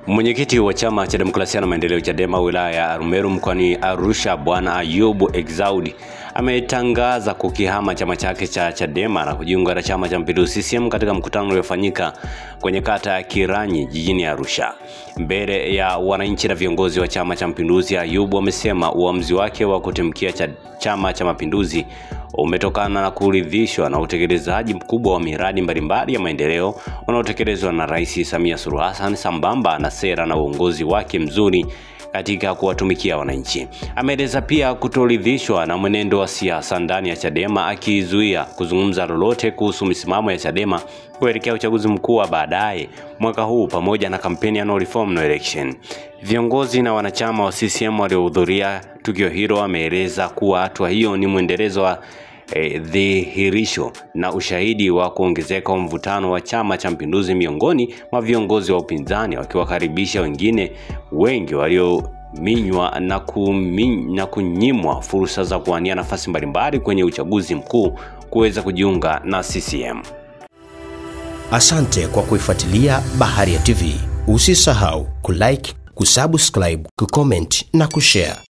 Mwenyekiti wa chama cha demokrasia na maendeleo Chadema wilaya ya Arumeru mkoani Arusha Bwana Ayubu Exaudi ametangaza kukihama chama chake cha Chadema na kujiunga na chama cha Mapinduzi CCM katika mkutano uliofanyika kwenye kata ya Kiranyi jijini Arusha. Mbele ya wananchi na viongozi wa chama cha Mapinduzi, Ayubu amesema uamuzi wake wa kutimkia chama cha Mapinduzi umetokana na kuridhishwa na utekelezaji mkubwa wa miradi mbalimbali ya maendeleo unaotekelezwa na Rais Samia Suluhu Hassan sambamba na sera na uongozi wake mzuri katika kuwatumikia wananchi. Ameeleza pia kutoridhishwa na mwenendo wa siasa ndani ya Chadema, akizuia kuzungumza lolote kuhusu misimamo ya Chadema kuelekea uchaguzi mkuu wa baadaye mwaka huu pamoja na kampeni ya no reform no election. Viongozi na wanachama wa CCM waliohudhuria tukio hilo wameeleza kuwa hatua hiyo ni mwendelezo wa dhihirisho na ushahidi wa kuongezeka mvutano wa chama cha Mapinduzi miongoni mwa viongozi wa upinzani, wakiwakaribisha wengine wengi waliominywa na kunyimwa fursa za kuwania nafasi mbalimbali kwenye uchaguzi mkuu kuweza kujiunga na CCM. Asante kwa kuifuatilia Baharia TV. Usisahau kulike, kusubscribe, kucomment na kushare.